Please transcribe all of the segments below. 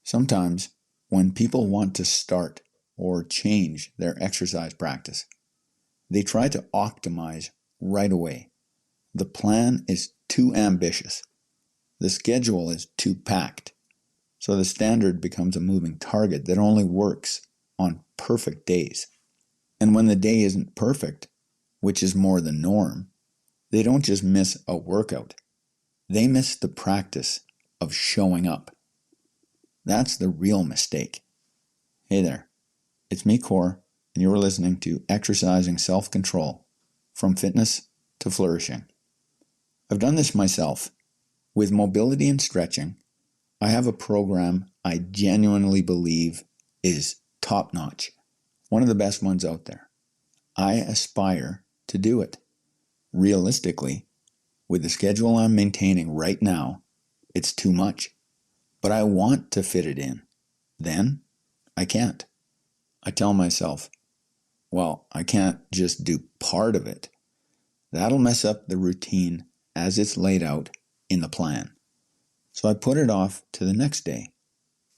Sometimes when people want to start or change their exercise practice, they try to optimize right away. The plan is too ambitious. The schedule is too packed. So the standard becomes a moving target that only works on perfect days. And when the day isn't perfect, which is more the norm, they don't just miss a workout. They miss the practice of showing up. That's the real mistake. Hey there, it's me, Core, and you're listening to Exercising Self-Control, from Fitness to Flourishing. I've done this myself. With mobility and stretching, I have a program I genuinely believe is top-notch, one of the best ones out there. I aspire to do it. Realistically, with the schedule I'm maintaining right now, it's too much. But I want to fit it in. Then, I can't. I tell myself, well, I can't just do part of it. That'll mess up the routine as it's laid out in the plan. So I put it off to the next day,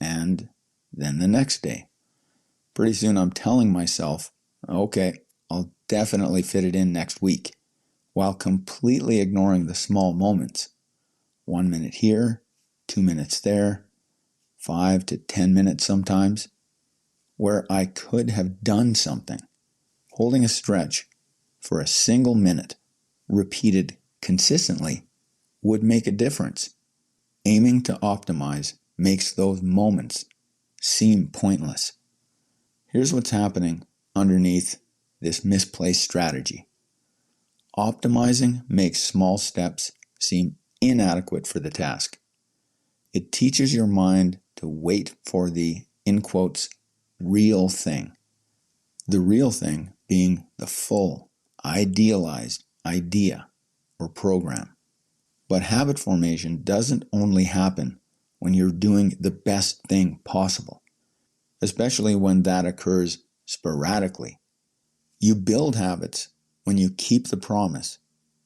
and then the next day. Pretty soon I'm telling myself, okay, I'll definitely fit it in next week, while completely ignoring the small moments. 1 minute here, 2 minutes there, 5 to 10 minutes sometimes, where I could have done something. Holding a stretch for a single minute, repeated consistently, would make a difference. Aiming to optimize makes those moments seem pointless. Here's what's happening underneath this misplaced strategy. Optimizing makes small steps seem inadequate for the task. It teaches your mind to wait for the, in quotes, real thing. The real thing being the full, idealized idea or program. But habit formation doesn't only happen when you're doing the best thing possible, especially when that occurs sporadically. You build habits when you keep the promise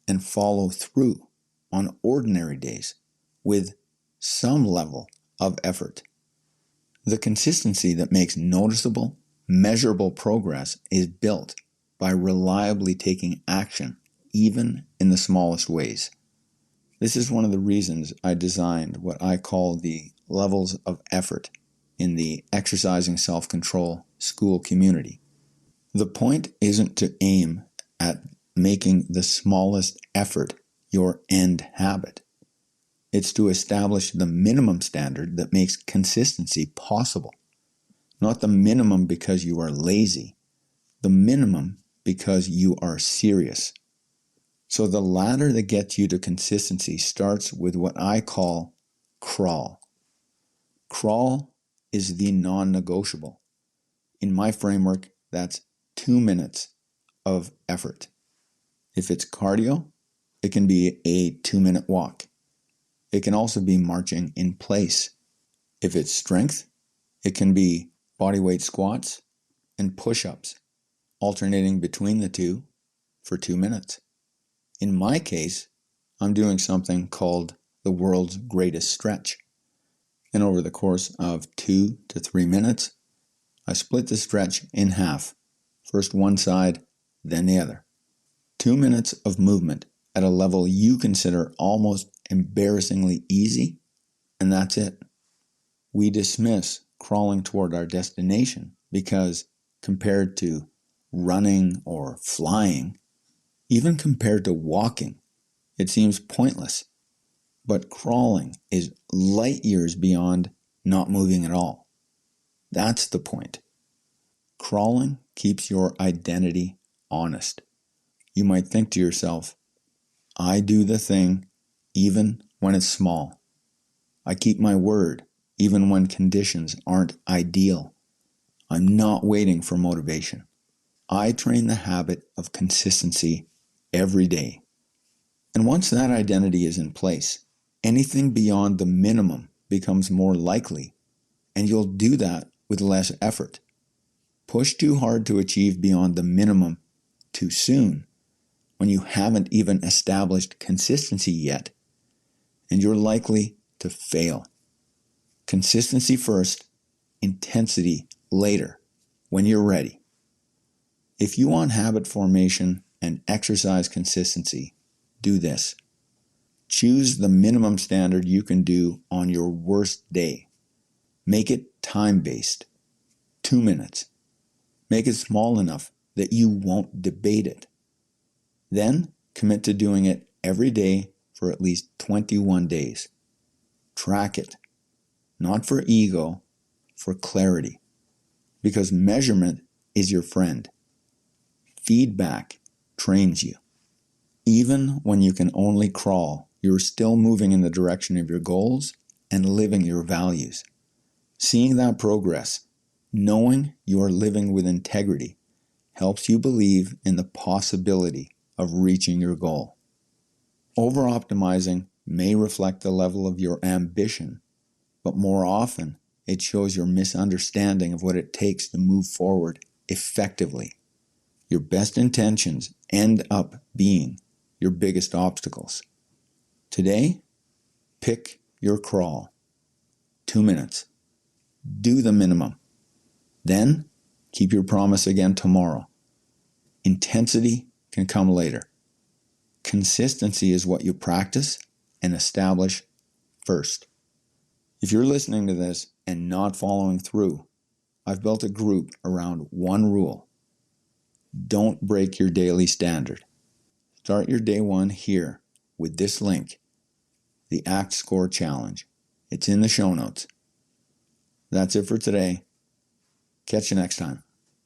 and follow through on ordinary days with some level of effort. The consistency that makes noticeable, measurable progress is built by reliably taking action, even in the smallest ways. This is one of the reasons I designed what I call the levels of effort in the Exercising Self-Control school community. The point isn't to aim at making the smallest effort your end habit. It's to establish the minimum standard that makes consistency possible. Not the minimum because you are lazy, the minimum because you are serious. So the ladder that gets you to consistency starts with what I call crawl. Crawl is the non-negotiable. In my framework, that's 2 minutes of effort. If it's cardio, it can be a 2-minute walk. It can also be marching in place. If it's strength, it can be bodyweight squats and push-ups, alternating between the two for 2 minutes. In my case, I'm doing something called the world's greatest stretch. And over the course of 2 to 3 minutes, I split the stretch in half. First one side, then the other. 2 minutes of movement at a level you consider almost embarrassingly easy, and that's it. We dismiss crawling toward our destination because compared to running or flying, even compared to walking, it seems pointless. But crawling is light years beyond not moving at all. That's the point. Crawling keeps your identity honest. You might think to yourself, I do the thing even when it's small. I keep my word even when conditions aren't ideal. I'm not waiting for motivation. I train the habit of consistency every day. And once that identity is in place, anything beyond the minimum becomes more likely, and you'll do that with less effort. Push too hard to achieve beyond the minimum too soon, when you haven't even established consistency yet, and you're likely to fail. Consistency first, intensity later, when you're ready. If you want habit formation and exercise consistency, do this. Choose the minimum standard you can do on your worst day. Make it time-based, 2 minutes. Make it small enough that you won't debate it. Then commit to doing it every day for at least 21 days. Track it, not for ego, for clarity, because measurement is your friend. Feedback trains you. Even when you can only crawl, you're still moving in the direction of your goals and living your values. Seeing that progress, knowing you are living with integrity, helps you believe in the possibility of reaching your goal. Over-optimizing may reflect the level of your ambition, but more often it shows your misunderstanding of what it takes to move forward effectively. Your best intentions end up being your biggest obstacles. Today, pick your crawl. 2 minutes. Do the minimum. Then, keep your promise again tomorrow. Intensity can come later. Consistency is what you practice and establish first. If you're listening to this and not following through, I've built a group around one rule. Don't break your daily standard. Start your day one here with this link, the Act Score Challenge. It's in the show notes. That's it for today. Catch you next time.